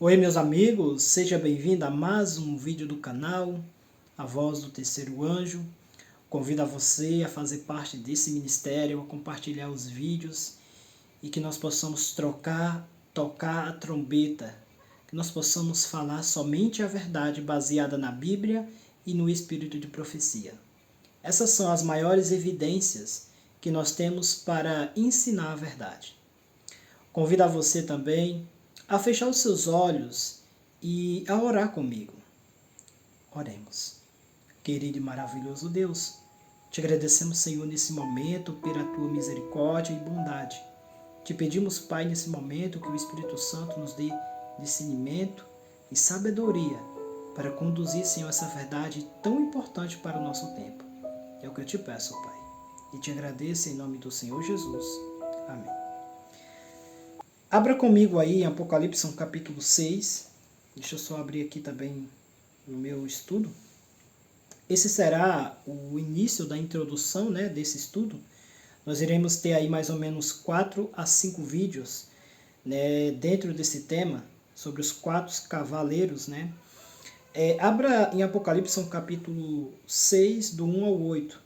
Oi, meus amigos, seja bem-vindo a mais um vídeo do canal A Voz do Terceiro Anjo. Convido a você a fazer parte desse ministério, a compartilhar os vídeos e que nós possamos tocar a trombeta, que nós possamos falar somente a verdade baseada na Bíblia e no espírito de profecia. Essas são as maiores evidências que nós temos para ensinar a verdade. Convido a você também a fechar os seus olhos e a orar comigo. Oremos. Querido e maravilhoso Deus, te agradecemos, Senhor, nesse momento pela tua misericórdia e bondade. Te pedimos, Pai, nesse momento que o Espírito Santo nos dê discernimento e sabedoria para conduzir, Senhor, essa verdade tão importante para o nosso tempo. É o que eu te peço, Pai. E te agradeço em nome do Senhor Jesus. Amém. Abra comigo aí em Apocalipse capítulo 6. Deixa eu só abrir aqui também no meu estudo. Esse será o início da introdução, desse estudo. Nós iremos ter aí mais ou menos 4 a 5 vídeos, dentro desse tema, sobre os 4 cavaleiros. Abra em Apocalipse capítulo 6, do 1 ao 8.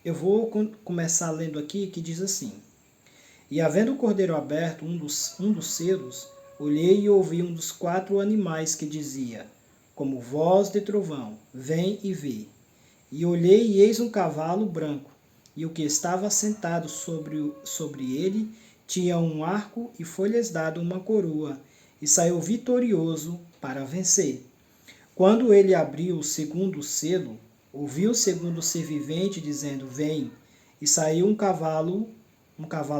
Eu vou começar lendo aqui, que diz assim: E havendo o cordeiro aberto, um dos selos, olhei e ouvi um dos 4 animais que dizia, como voz de trovão, vem e vê. E olhei e eis um cavalo branco, e o que estava sentado sobre ele tinha um arco e foi-lhes dado uma coroa, e saiu vitorioso para vencer. Quando ele abriu o segundo selo, ouvi o segundo ser vivente dizendo, vem, e saiu um cavalo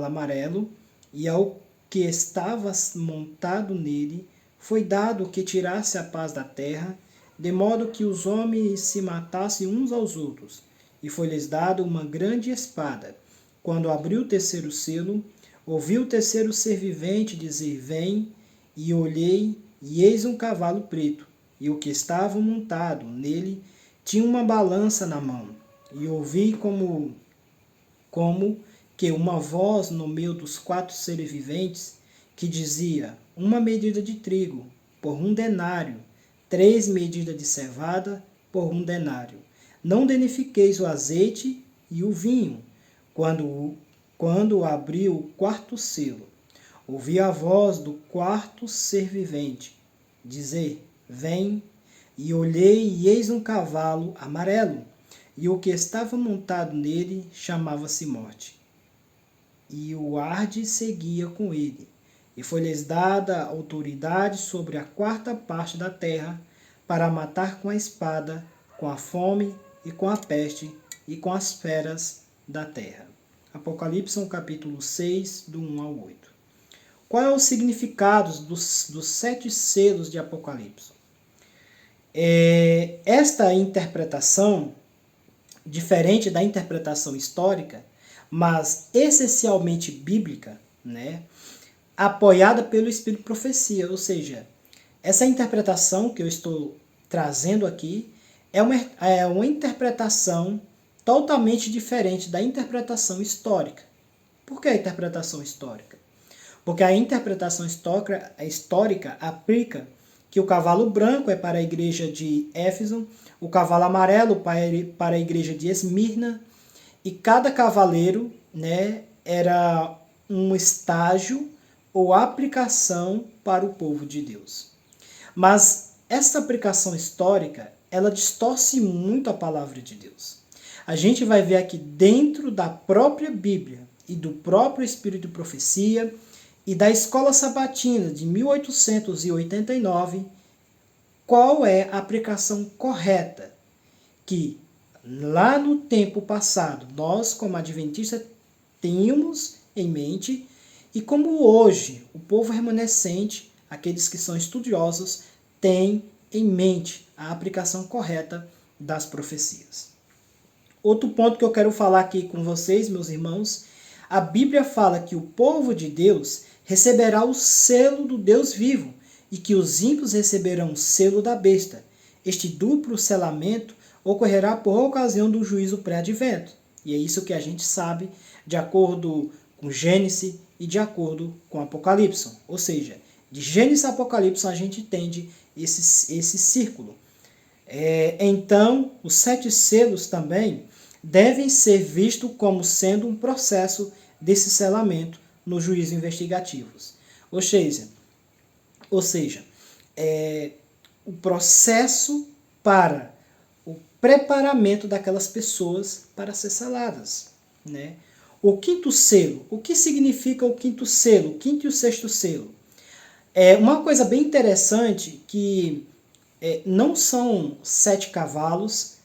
amarelo, e ao que estava montado nele foi dado que tirasse a paz da terra, de modo que os homens se matassem uns aos outros. E foi-lhes dado uma grande espada. Quando abriu o terceiro selo, ouvi o terceiro ser vivente dizer, vem, e olhei, e eis um cavalo preto, e o que estava montado nele tinha uma balança na mão. E ouvi como que uma voz no meio dos 4 seres viventes que dizia, uma medida de trigo por 1 denário, 3 medidas de cevada por 1 denário. Não danifiqueis o azeite e o vinho. Quando abriu o 4º selo, ouvi a voz do 4º ser vivente dizer, vem, e olhei e eis um cavalo amarelo, e o que estava montado nele chamava-se Morte. E o arde seguia com ele. E foi-lhes dada autoridade sobre a 4ª parte da terra, para matar com a espada, com a fome e com a peste, e com as feras da terra. Apocalipse capítulo 6, do 1 ao 8. Qual é o significado dos 7 selos de Apocalipse? Esta interpretação, diferente da interpretação histórica, mas essencialmente bíblica, apoiada pelo Espírito de Profecia, ou seja, essa interpretação que eu estou trazendo aqui é uma interpretação totalmente diferente da interpretação histórica. Por que a interpretação histórica? Porque a interpretação histórica aplica que o cavalo branco é para a igreja de Éfeso, o cavalo amarelo para a igreja de Esmirna, e cada cavaleiro era um estágio ou aplicação para o povo de Deus. Mas essa aplicação histórica, ela distorce muito a palavra de Deus. A gente vai ver aqui dentro da própria Bíblia e do próprio Espírito de Profecia e da Escola Sabatina de 1889, qual é a aplicação correta que lá no tempo passado nós, como adventistas, tínhamos em mente e como hoje o povo remanescente, aqueles que são estudiosos, têm em mente a aplicação correta das profecias. Outro ponto que eu quero falar aqui com vocês, meus irmãos, a Bíblia fala que o povo de Deus receberá o selo do Deus vivo e que os ímpios receberão o selo da besta. Este duplo selamento ocorrerá por ocasião do juízo pré-advento. E é isso que a gente sabe de acordo com Gênesis e de acordo com Apocalipse. Ou seja, De Gênesis a Apocalipse a gente entende esse círculo. Então, os 7 selos também devem ser vistos como sendo um processo desse selamento no juízo investigativos. Ou seja, o processo para o preparamento daquelas pessoas para ser seladas, né? O quinto selo, o que significa o quinto selo, o quinto e o sexto selo? É uma coisa bem interessante que não são 7 cavalos,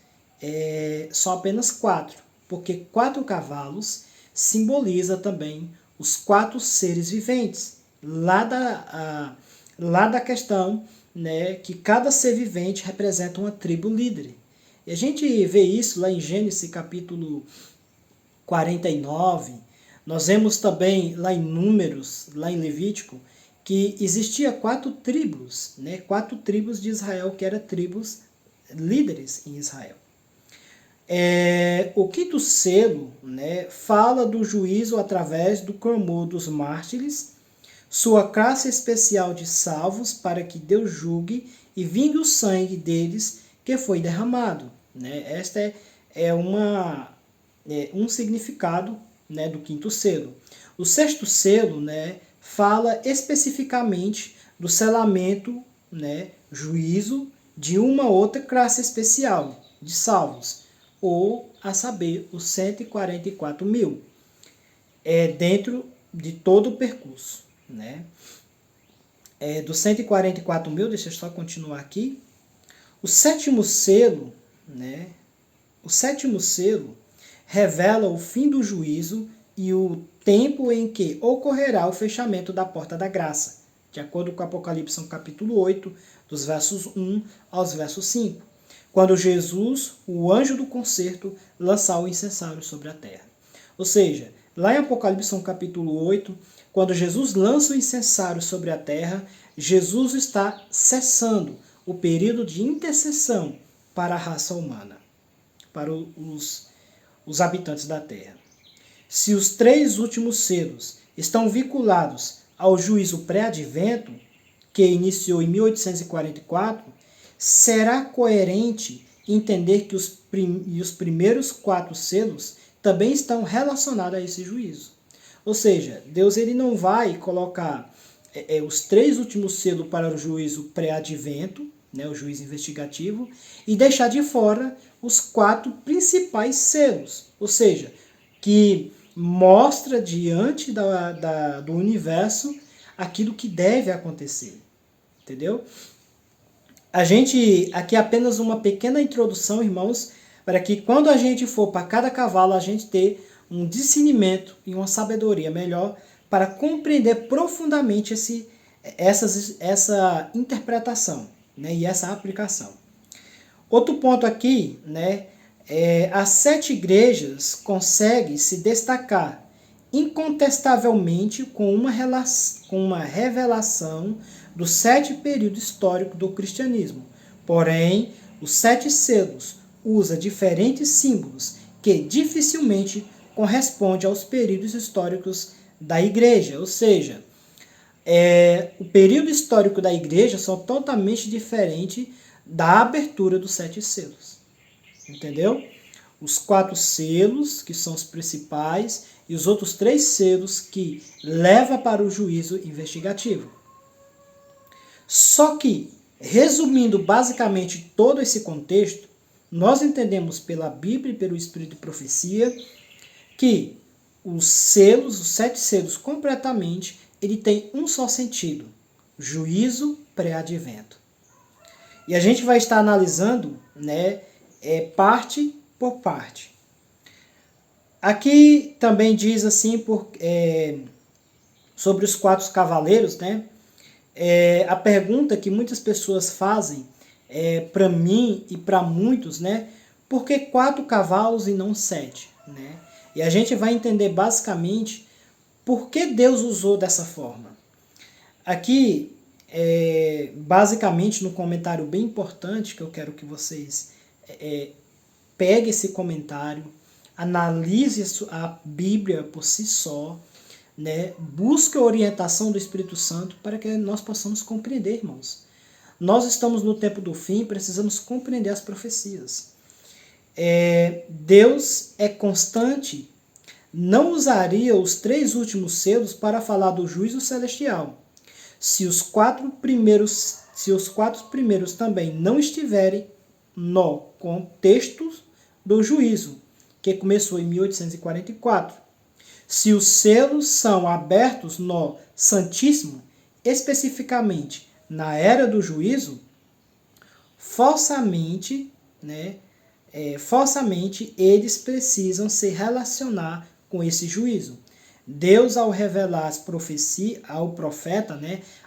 são apenas 4, porque 4 cavalos simboliza também os 4 seres viventes, lá da questão, né, que cada ser vivente representa uma tribo líder. E a gente vê isso lá em Gênesis capítulo 49, nós vemos também lá em Números, lá em Levítico, que existia 4 tribos, né? 4 tribos de Israel, que eram tribos líderes em Israel. O quinto selo, né, fala do juízo através do clamor dos mártires, sua classe especial de salvos para que Deus julgue e vingue o sangue deles que foi derramado. Né? Esta é um significado, né, do quinto selo. O sexto selo, né, fala especificamente do selamento, né, juízo de uma outra classe especial de salvos, ou a saber, os 144 mil, dentro de todo o percurso. Né? Dos 144 mil, deixa eu só continuar aqui. O sétimo selo, né, revela o fim do juízo e o tempo em que ocorrerá o fechamento da porta da graça, de acordo com Apocalipse capítulo 8, dos versos 1 aos versos 5, quando Jesus, o anjo do concerto, lançar o incensário sobre a terra. Ou seja, lá em Apocalipse capítulo 8, quando Jesus lança o incensário sobre a terra, Jesus está cessando o período de intercessão para a raça humana, para os habitantes da terra. Se os 3 últimos selos estão vinculados ao juízo pré-advento, que iniciou em 1844, será coerente entender que os primeiros 4 selos também estão relacionados a esse juízo. Ou seja, Deus ele não vai colocar os 3 últimos selos para o juízo pré-advento, né, o juízo investigativo, e deixar de fora os 4 principais selos. Ou seja, que mostra diante do universo aquilo que deve acontecer. Entendeu? Aqui é apenas uma pequena introdução, irmãos, para que quando a gente for para cada cavalo, a gente ter um discernimento e uma sabedoria melhor para compreender profundamente essa interpretação, né, e essa aplicação. Outro ponto aqui, né, as 7 igrejas conseguem se destacar incontestavelmente com uma revelação do 7 período histórico do cristianismo. Porém, os 7 selos usa diferentes símbolos que dificilmente correspondem aos períodos históricos da igreja. Ou seja, o período histórico da igreja são totalmente diferente da abertura dos 7 selos. Entendeu? Os 4 selos, que são os principais, e os outros 3 selos que levam para o juízo investigativo. Só que, resumindo basicamente todo esse contexto, nós entendemos pela Bíblia e pelo Espírito de Profecia que os 7 selos completamente, ele tem um só sentido: juízo pré-advento. E a gente vai estar analisando, né, parte por parte. Aqui também diz assim sobre os 4 cavaleiros, né? A pergunta que muitas pessoas fazem para mim e para muitos, né? Por que 4 cavalos e não 7? Né? E a gente vai entender basicamente por que Deus usou dessa forma. Aqui, basicamente, no comentário bem importante, que eu quero que vocês peguem esse comentário, analise a Bíblia por si só, né, busque a orientação do Espírito Santo para que nós possamos compreender, irmãos. Nós estamos no tempo do fim, precisamos compreender as profecias. Deus é constante, não usaria os 3 últimos selos para falar do juízo celestial. Se os 4 primeiros também não estiverem no contexto do juízo, que começou em 1844. Se os selos são abertos no Santíssimo, especificamente na era do juízo, forçamente eles precisam se relacionar com esse juízo. Deus, ao revelar as profecias ao profeta,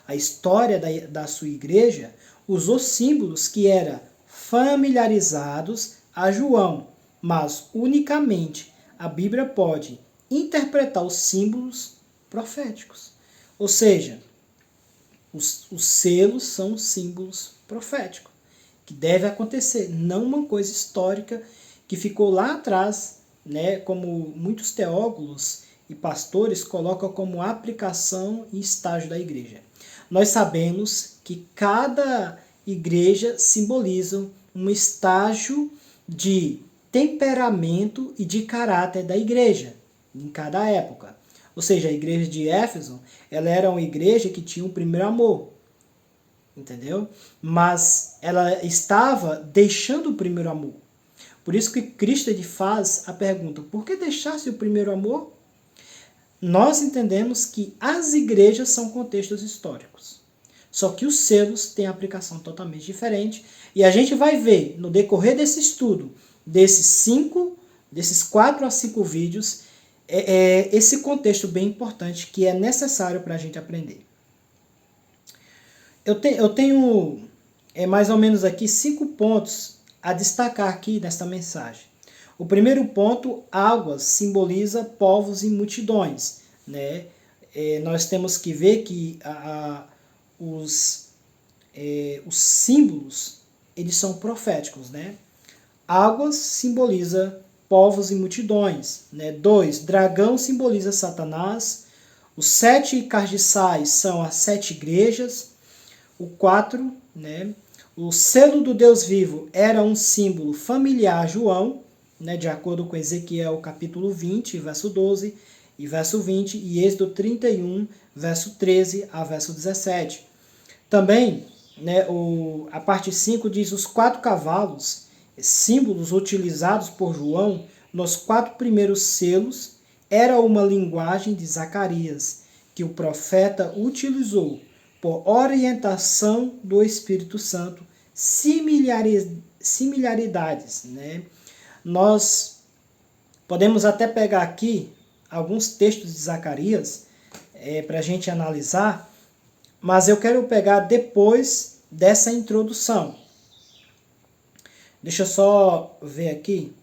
a história da sua igreja, usou símbolos que eram familiarizados a João, mas unicamente a Bíblia pode interpretar os símbolos proféticos. Ou seja, os selos são símbolos proféticos, que deve acontecer, não uma coisa histórica que ficou lá atrás, como muitos teólogos e pastores colocam como aplicação e estágio da igreja. Nós sabemos que cada igreja simboliza um estágio de temperamento e de caráter da igreja, em cada época. Ou seja, a igreja de Éfeso, ela era uma igreja que tinha um primeiro amor, entendeu? Mas ela estava deixando o primeiro amor. Por isso que Cristo faz a pergunta, por que deixasse o primeiro amor? Nós entendemos que as igrejas são contextos históricos. Só que os selos têm aplicação totalmente diferente. E a gente vai ver, no decorrer desse estudo, desses 4 a 5 vídeos, esse contexto bem importante que é necessário para a gente aprender. Eu tenho mais ou menos aqui 5 pontos a destacar aqui nesta mensagem. O primeiro ponto, águas, simboliza povos e multidões. Nós temos que ver que os símbolos, eles são proféticos. Águas simboliza povos e multidões. 2, dragão simboliza Satanás. Os 7 cardiçais são as 7 igrejas. O 4, o selo do Deus vivo era um símbolo familiar a João, de acordo com Ezequiel capítulo 20, verso 12 e verso 20, e Êxodo 31, verso 13 a verso 17. Também, a parte 5 diz os 4 cavalos, símbolos utilizados por João nos 4 primeiros selos, era uma linguagem de Zacarias, que o profeta utilizou por orientação do Espírito Santo, similaridades. Nós podemos até pegar aqui alguns textos de Zacarias para a gente analisar, mas eu quero pegar depois dessa introdução. Deixa eu só ver aqui,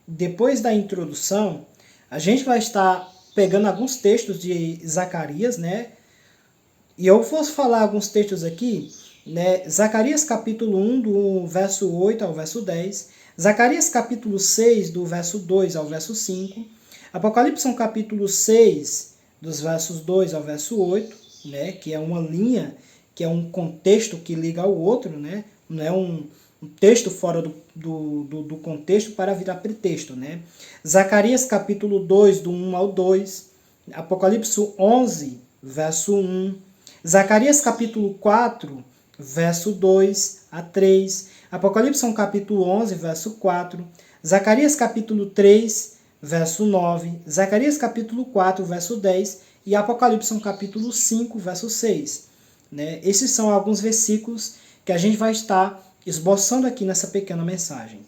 depois da introdução, a gente vai estar pegando alguns textos de Zacarias, e eu vou falar alguns textos aqui, Zacarias capítulo 1, do verso 8 ao verso 10, Zacarias capítulo 6, do verso 2 ao verso 5, Apocalipse capítulo 6, dos versos 2 ao verso 8, que é uma linha, que é um contexto que liga ao outro, não é um texto fora do contexto para virar pretexto. Zacarias capítulo 2, do 1 ao 2, Apocalipse 11, verso 1, Zacarias capítulo 4, verso 2 a 3, Apocalipse capítulo 11, verso 4, Zacarias capítulo 3, verso 9, Zacarias capítulo 4, verso 10 e Apocalipse capítulo 5, verso 6. Esses são alguns versículos que a gente vai estar esboçando aqui nessa pequena mensagem.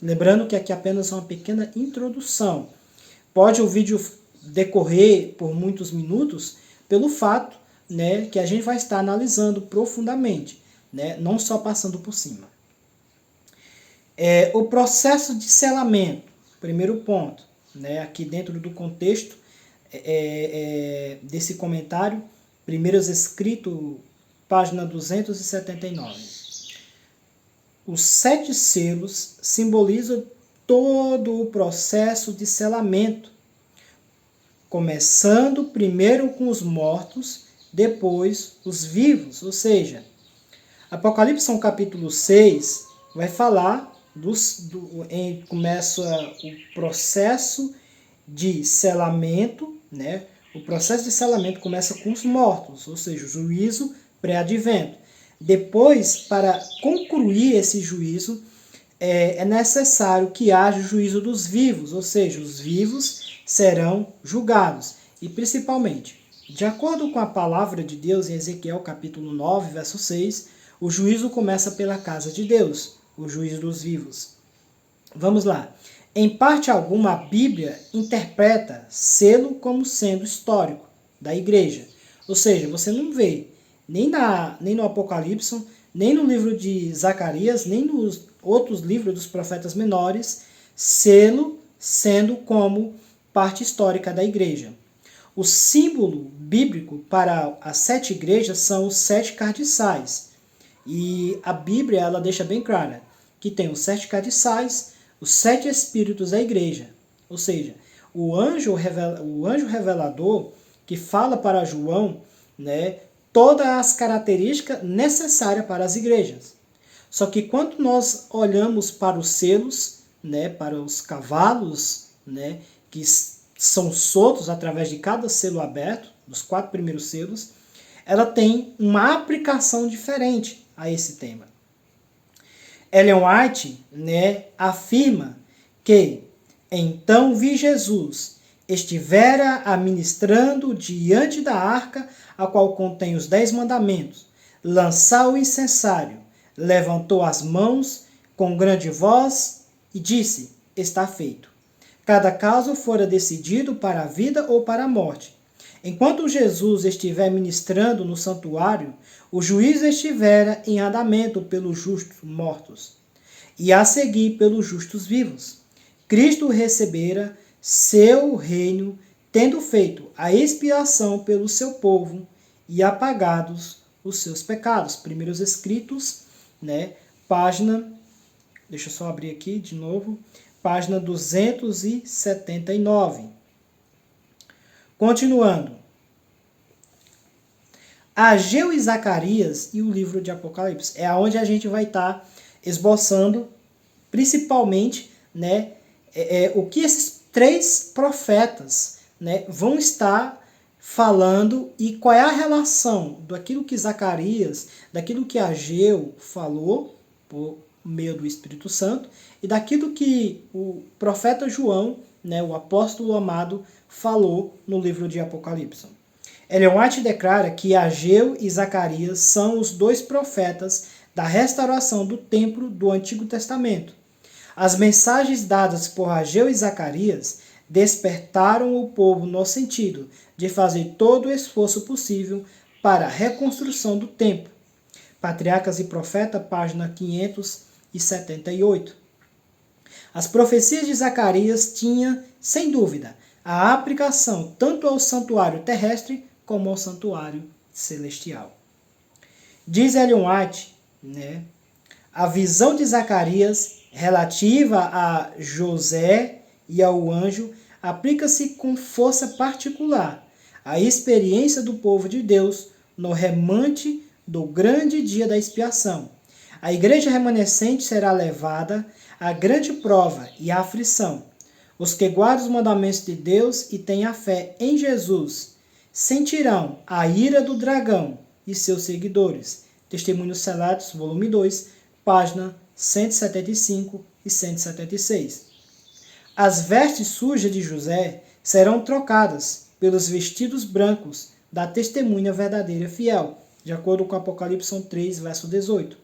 Lembrando que aqui apenas é uma pequena introdução. Pode o vídeo decorrer por muitos minutos pelo fato que a gente vai estar analisando profundamente, não só passando por cima. O processo de selamento, primeiro ponto, aqui dentro do contexto desse comentário, Primeiros Escritos, página 279. Os 7 selos simbolizam todo o processo de selamento, começando primeiro com os mortos, depois os vivos. Ou seja, Apocalipse capítulo 6 vai falar, começa o processo de selamento, né? O processo de selamento começa com os mortos, ou seja, o juízo pré-advento. Depois, para concluir esse juízo, é necessário que haja o juízo dos vivos, ou seja, os vivos serão julgados. E principalmente, de acordo com a palavra de Deus em Ezequiel capítulo 9, verso 6, o juízo começa pela casa de Deus, o juízo dos vivos. Vamos lá. Em parte alguma, a Bíblia interpreta selo como sendo histórico da igreja. Ou seja, você não vê nem no Apocalipse, nem no livro de Zacarias, nem nos outros livros dos profetas menores, selo sendo como parte histórica da igreja. O símbolo bíblico para as 7 igrejas são os 7 cardeais. E a Bíblia ela deixa bem clara que tem os 7 cardeais, os 7 espíritos da igreja. Ou seja, o anjo revelador que fala para João, né, todas as características necessárias para as igrejas. Só que quando nós olhamos para os selos, né, para os cavalos, né, que são soltos através de cada selo aberto, dos 4 primeiros selos, ela tem uma aplicação diferente a esse tema. Ellen White, né, afirma que então vi Jesus estivera administrando diante da arca, a qual contém os 10 mandamentos, lançar o incensário, levantou as mãos com grande voz e disse, está feito. Cada caso fora decidido para a vida ou para a morte. Enquanto Jesus estiver ministrando no santuário, o juízo estivera em andamento pelos justos mortos, e a seguir pelos justos vivos. Cristo recebera seu reino, tendo feito a expiação pelo seu povo e apagados os seus pecados. Primeiros Escritos, né? Página, deixa eu só abrir aqui de novo, página 279. Continuando. Ageu e Zacarias e o livro de Apocalipse é onde a gente vai estar esboçando principalmente, né, o que esses 3 profetas, né, vão estar falando e qual é a relação daquilo que Zacarias, daquilo que Ageu falou por meio do Espírito Santo e daquilo que o profeta João, né, o apóstolo amado, falou no livro de Apocalipse. Ellen White declara que Ageu e Zacarias são os 2 profetas da restauração do templo do Antigo Testamento. As mensagens dadas por Ageu e Zacarias despertaram o povo no sentido de fazer todo o esforço possível para a reconstrução do templo. Patriarcas e Profeta, página 578. As profecias de Zacarias tinham, sem dúvida, a aplicação tanto ao santuário terrestre como ao santuário celestial. Diz Ellen White, né, a visão de Zacarias relativa a José e ao anjo aplica-se com força particular à experiência do povo de Deus no remante do grande dia da expiação. A igreja remanescente será levada à grande prova e à aflição. Os que guardam os mandamentos de Deus e têm a fé em Jesus sentirão a ira do dragão e seus seguidores. Testemunhos Selados, volume 2, página 175 e 176. As vestes sujas de José serão trocadas pelos vestidos brancos da testemunha verdadeira e fiel, de acordo com Apocalipse 3, verso 18.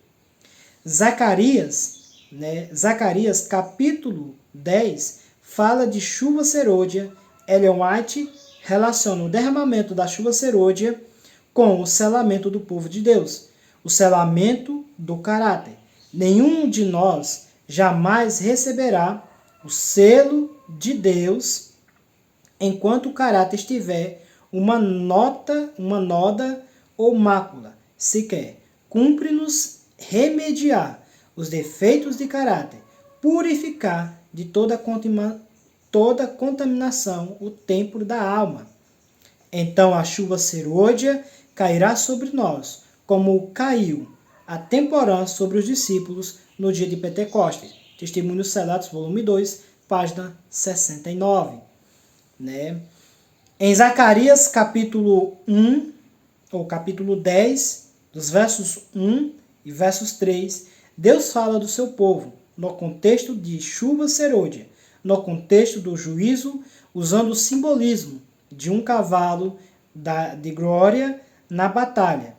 Zacarias, capítulo 10, fala de chuva serôdia. Ellen White relaciona o derramamento da chuva serôdia com o selamento do povo de Deus, o selamento do caráter. Nenhum de nós jamais receberá o selo de Deus enquanto o caráter estiver uma noda ou mácula sequer. Cumpre-nos remediar os defeitos de caráter, purificar de toda contaminação o templo da alma. Então a chuva serôdia cairá sobre nós, como caiu a temporã sobre os discípulos no dia de Pentecostes. Testemunhos Selados, volume 2, página 69. Né? Em Zacarias capítulo 1, ou capítulo 10, dos versos 1 e versos 3, Deus fala do seu povo, no contexto de chuva serôdia, no contexto do juízo, usando o simbolismo de um cavalo de glória na batalha.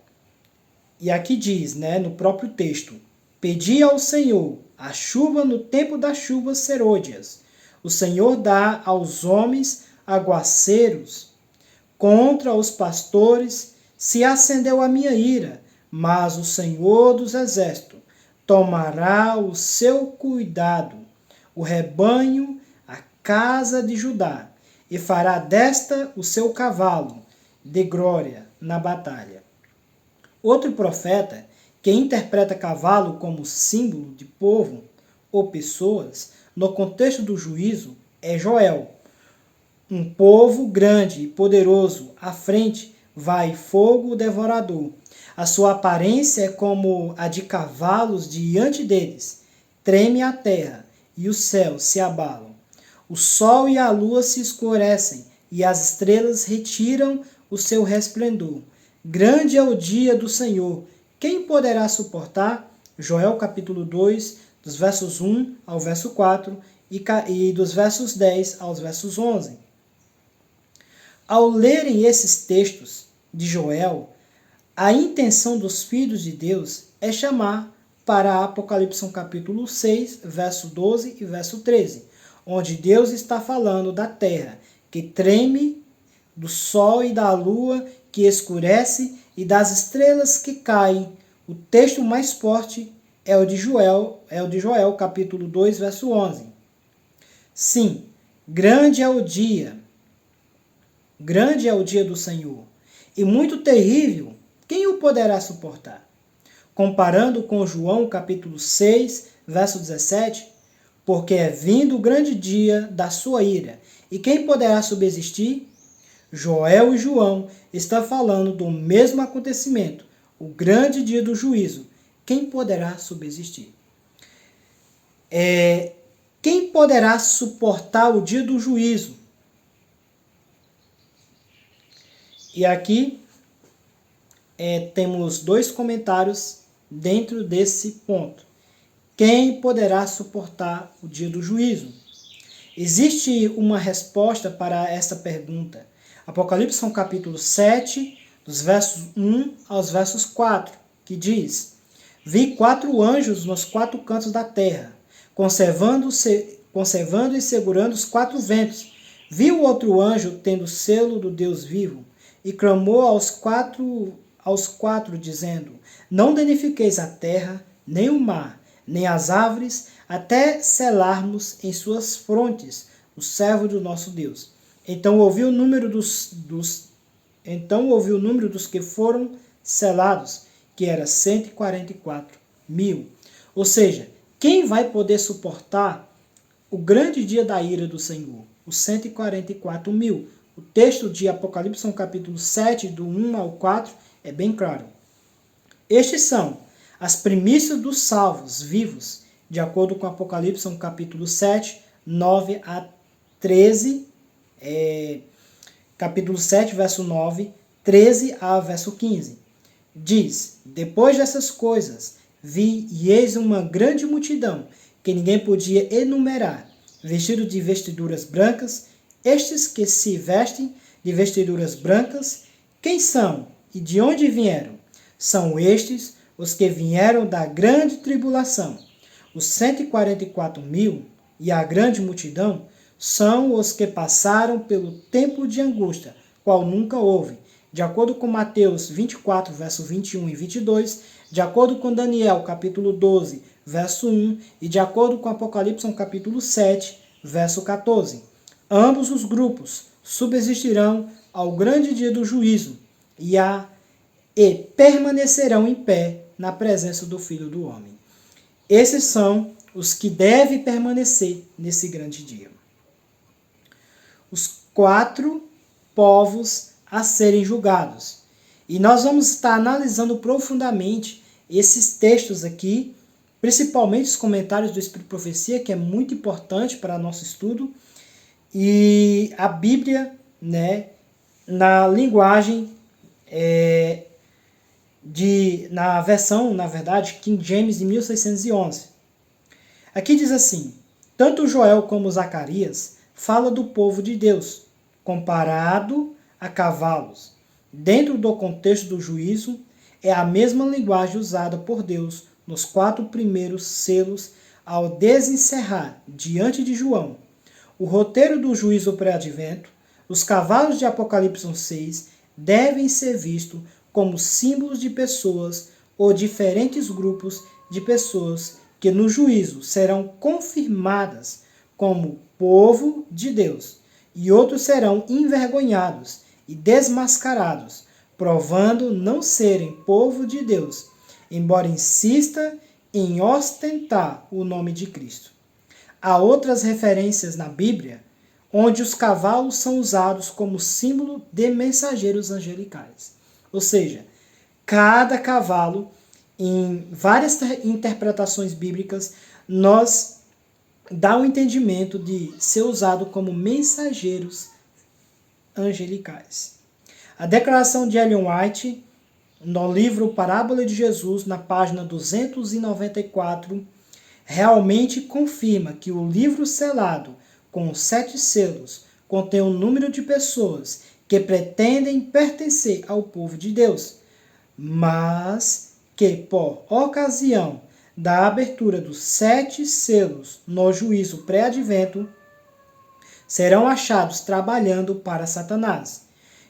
E aqui diz, né, no próprio texto, pedi ao Senhor a chuva no tempo das chuvas serôdias. O Senhor dá aos homens aguaceiros. Contra os pastores se acendeu a minha ira, mas o Senhor dos exércitos tomará o seu cuidado, o rebanho, a casa de Judá, e fará desta o seu cavalo de glória na batalha. Outro profeta que interpreta cavalo como símbolo de povo ou pessoas no contexto do juízo é Joel. Um povo grande e poderoso à frente vai fogo devorador. A sua aparência é como a de cavalos diante deles. Treme a terra e os céus se abalam. O sol e a lua se escurecem e as estrelas retiram o seu resplendor. Grande é o dia do Senhor. Quem poderá suportar? Joel capítulo 2, dos versos 1 ao verso 4 e dos versos 10 aos versos 11. Ao lerem esses textos de Joel, a intenção dos filhos de Deus é chamar para Apocalipse capítulo 6, verso 12 e verso 13, onde Deus está falando da terra que treme, do sol e da lua que escurece e das estrelas que caem. O texto mais forte é o de Joel, capítulo 2, verso 11. Sim, grande é o dia do Senhor, e muito terrível, quem o poderá suportar? Comparando com João, capítulo 6, verso 17, porque é vindo o grande dia da sua ira, e quem poderá subsistir? Joel e João estão falando do mesmo acontecimento, o grande dia do juízo. Quem poderá subsistir? Quem poderá suportar o dia do juízo? E aqui temos dois comentários dentro desse ponto. Quem poderá suportar o dia do juízo? Existe uma resposta para essa pergunta. Apocalipse capítulo 7, dos versos 1 aos versos 4, que diz: Vi 4 anjos nos 4 cantos da terra, conservando e segurando os 4 ventos. Vi o outro anjo tendo o selo do Deus vivo, e clamou aos quatro, dizendo: Não danifiqueis a terra, nem o mar, nem as árvores, até selarmos em suas frontes o servo do nosso Deus. Então ouvi o número dos que foram selados, que era 144.000. Ou seja, quem vai poder suportar o grande dia da ira do Senhor? Os 144.000. O texto de Apocalipse, capítulo 7, do 1 ao 4, é bem claro. Estes são as primícias dos salvos vivos, de acordo com Apocalipse, capítulo 7, 9 a 13, capítulo 7, verso 9, 13 a verso 15. Diz: Depois dessas coisas, vi e eis uma grande multidão, que ninguém podia enumerar, vestido de vestiduras brancas. Estes que se vestem de vestiduras brancas, quem são e de onde vieram? São estes os que vieram da grande tribulação. Os 144.000 e a grande multidão são os que passaram pelo tempo de angústia, qual nunca houve, de acordo com Mateus 24, verso 21 e 22, de acordo com Daniel, capítulo 12, verso 1, e de acordo com Apocalipse, capítulo 7, verso 14. Ambos os grupos subsistirão ao grande dia do juízo e permanecerão em pé na presença do Filho do Homem. Esses são os que devem permanecer nesse grande dia. Os 4 povos a serem julgados. E nós vamos estar analisando profundamente esses textos aqui, principalmente os comentários do Espírito de Profecia, que é muito importante para nosso estudo, e a Bíblia, né, na linguagem na versão, na verdade, King James de 1611. Aqui diz assim: tanto Joel como Zacarias falam do povo de Deus, comparado a cavalos. Dentro do contexto do juízo, é a mesma linguagem usada por Deus nos 4 primeiros selos ao desencerrar, diante de João, o roteiro do juízo pré-advento. Os cavalos de Apocalipse 6 devem ser vistos como símbolos de pessoas ou diferentes grupos de pessoas que no juízo serão confirmadas como povo de Deus, e outros serão envergonhados e desmascarados, provando não serem povo de Deus, embora insista em ostentar o nome de Cristo. Há outras referências na Bíblia onde os cavalos são usados como símbolo de mensageiros angelicais. Ou seja, cada cavalo, em várias interpretações bíblicas, nós dá o entendimento de ser usado como mensageiros angelicais. A declaração de Ellen White, no livro Parábola de Jesus, na página 294, realmente confirma que o livro selado com os 7 selos contém um número de pessoas que pretendem pertencer ao povo de Deus, mas que, por ocasião da abertura dos 7 selos no juízo pré-advento, serão achados trabalhando para Satanás,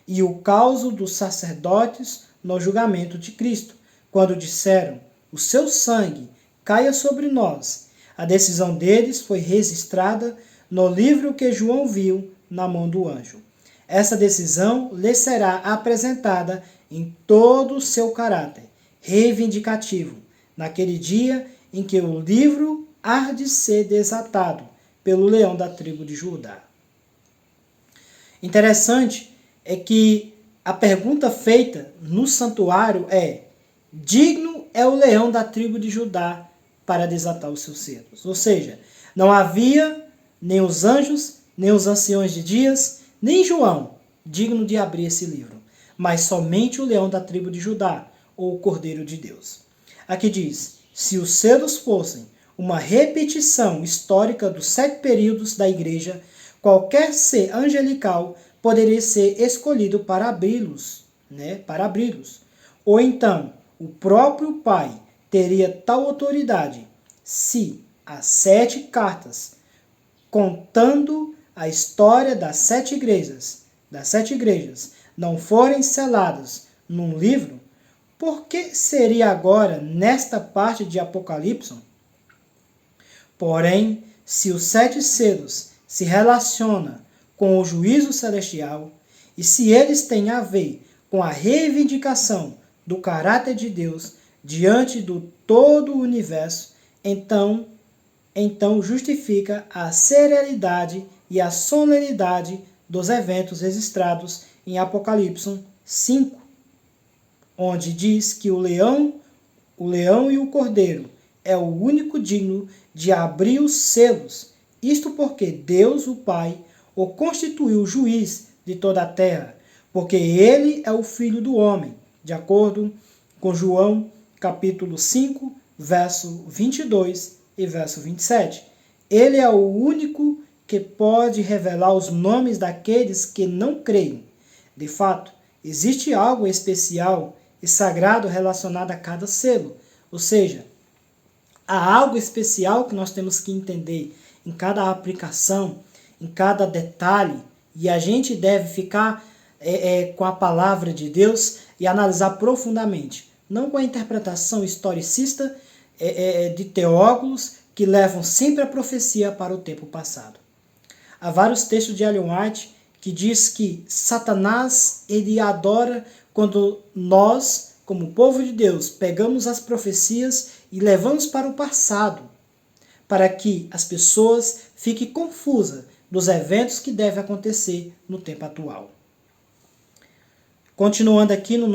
e o caos dos sacerdotes no julgamento de Cristo, quando disseram: o seu sangue caia sobre nós. A decisão deles foi registrada no livro que João viu na mão do anjo. Essa decisão lhe será apresentada em todo o seu caráter reivindicativo, naquele dia em que o livro há de ser desatado pelo leão da tribo de Judá. Interessante é que a pergunta feita no santuário é: digno é o leão da tribo de Judá para desatar os seus selos? Ou seja, não havia nem os anjos, nem os anciões de dias, nem João digno de abrir esse livro, mas somente o leão da tribo de Judá, ou o Cordeiro de Deus. Aqui diz: se os selos fossem uma repetição histórica dos 7 períodos da igreja, qualquer ser angelical poderia ser escolhido para abri-los, para abri-los. Ou então, o próprio Pai teria tal autoridade se as 7 cartas, contando a história das 7 igrejas, não forem seladas num livro. Por que seria agora nesta parte de Apocalipse? Porém, se os 7 selos se relacionam com o juízo celestial, e se eles têm a ver com a reivindicação do caráter de Deus diante do todo o universo, então justifica a serialidade e a solenidade dos eventos registrados em Apocalipse 5, onde diz que o leão e o cordeiro é o único digno de abrir os selos. Isto porque Deus, o Pai, o constituiu juiz de toda a terra, porque ele é o Filho do homem, de acordo com João, capítulo 5, verso 22 e verso 27. Ele é o único que pode revelar os nomes daqueles que não creem. De fato, existe algo especial e sagrado relacionado a cada selo, ou seja, há algo especial que nós temos que entender em cada aplicação, em cada detalhe, e a gente deve ficar com a palavra de Deus e analisar profundamente, não com a interpretação historicista de teólogos que levam sempre a profecia para o tempo passado. Há vários textos de Ellen White que diz que Satanás ele adora quando nós, como povo de Deus, pegamos as profecias e levamos para o passado, para que as pessoas fiquem confusas dos eventos que devem acontecer no tempo atual. Continuando aqui nos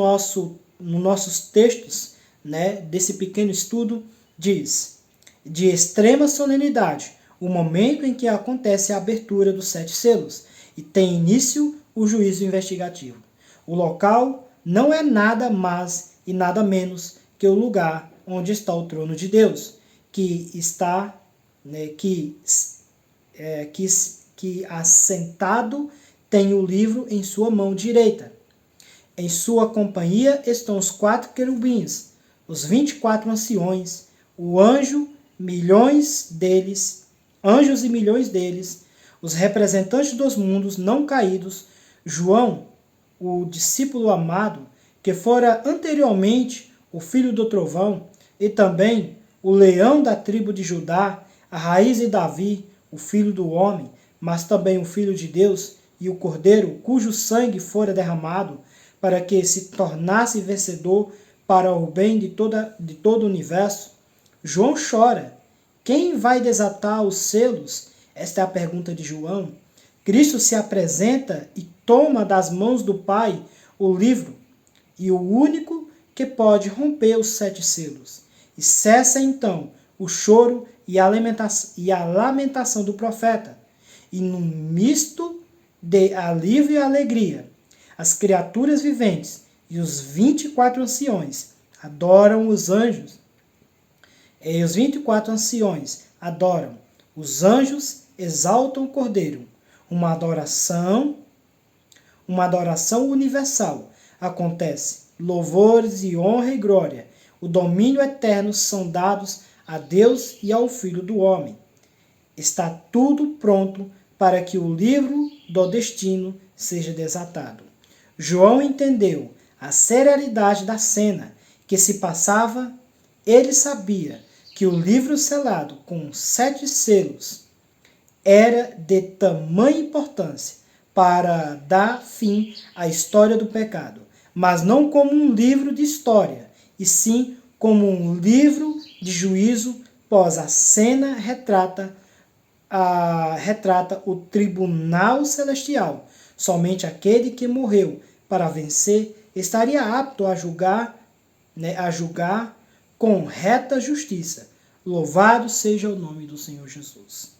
nossos textos, né, desse pequeno estudo, diz: de extrema solenidade, o momento em que acontece a abertura dos 7 selos e tem início o juízo investigativo. O local não é nada mais e nada menos que o lugar onde está o trono de Deus, que está, né, que assentado tem o livro em sua mão direita. Em sua companhia estão os 4 querubins, os 24 anciões, o anjos e milhões deles, os representantes dos mundos não caídos, João, o discípulo amado, que fora anteriormente o filho do trovão, e também o leão da tribo de Judá, a raiz de Davi, o filho do homem, mas também o filho de Deus, e o cordeiro, cujo sangue fora derramado, para que se tornasse vencedor para o bem de todo o universo. João chora. Quem vai desatar os selos? Esta é a pergunta de João. Cristo se apresenta e toma das mãos do Pai o livro, e o único que pode romper os 7 selos. E cessa então o choro e a lamentação do profeta. E num misto de alívio e alegria, as criaturas viventes e os 24 anciões adoram os anjos. E os 24 anciões adoram. Os anjos exaltam o Cordeiro. Uma adoração universal acontece. Louvores e honra e glória, o domínio eterno são dados a Deus e ao Filho do Homem. Está tudo pronto para que o livro do destino seja desatado. João entendeu a seriedade da cena que se passava. Ele sabia que o livro selado com 7 selos era de tamanha importância para dar fim à história do pecado, mas não como um livro de história, e sim como um livro de juízo, pois a cena retrata o tribunal celestial. Somente aquele que morreu para vencer estaria apto a julgar com reta justiça. Louvado seja o nome do Senhor Jesus.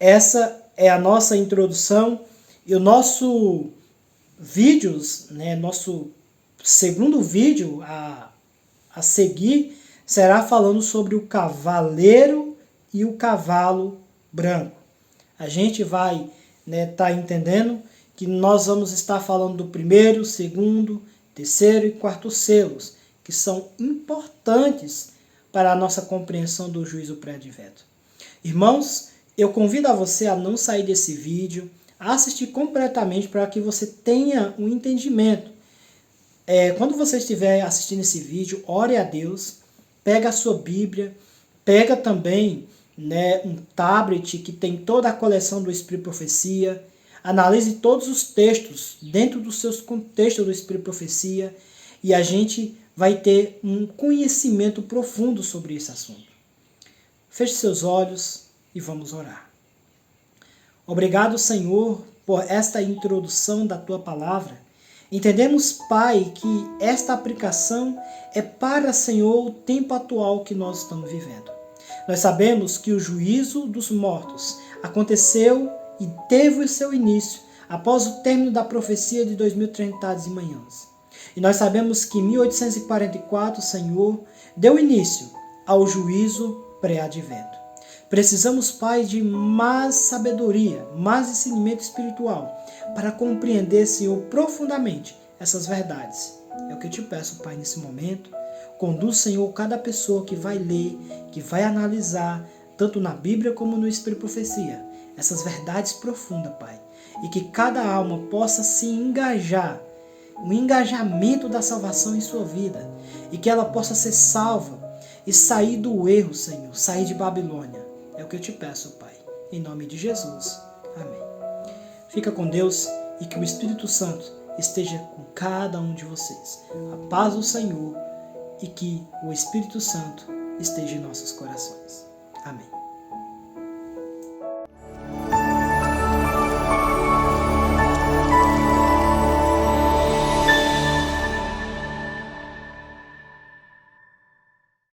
Essa é a nossa introdução e o nosso vídeos, né, nosso segundo vídeo a seguir será falando sobre o cavaleiro e o cavalo branco. A gente vai tá entendendo que nós vamos estar falando do primeiro, segundo, terceiro e quarto selos, que são importantes para a nossa compreensão do juízo pré-advento. Irmãos, eu convido a você a não sair desse vídeo, a assistir completamente para que você tenha um entendimento. Quando você estiver assistindo esse vídeo, ore a Deus, pega a sua Bíblia, pega também um tablet que tem toda a coleção do Espírito Profecia, analise todos os textos dentro dos seus contextos do Espírito Profecia e a gente vai ter um conhecimento profundo sobre esse assunto. Feche seus olhos e vamos orar. Obrigado, Senhor, por esta introdução da Tua Palavra. Entendemos, Pai, que esta aplicação é para, Senhor, o tempo atual que nós estamos vivendo. Nós sabemos que o juízo dos mortos aconteceu e teve o seu início após o término da profecia de 2030 manhãs. E nós sabemos que em 1844, Senhor, deu início ao juízo pré-advento. Precisamos, Pai, de mais sabedoria, mais discernimento espiritual para compreender, Senhor, profundamente essas verdades. É o que eu te peço, Pai, nesse momento. Conduz, Senhor, cada pessoa que vai ler, que vai analisar, tanto na Bíblia como no Espírito Profecia, essas verdades profundas, Pai. E que cada alma possa se engajar, um engajamento da salvação em sua vida. E que ela possa ser salva e sair do erro, Senhor, sair de Babilônia. É o que eu te peço, Pai. Em nome de Jesus. Amém. Fica com Deus e que o Espírito Santo esteja com cada um de vocês. A paz do Senhor e que o Espírito Santo esteja em nossos corações. Amém.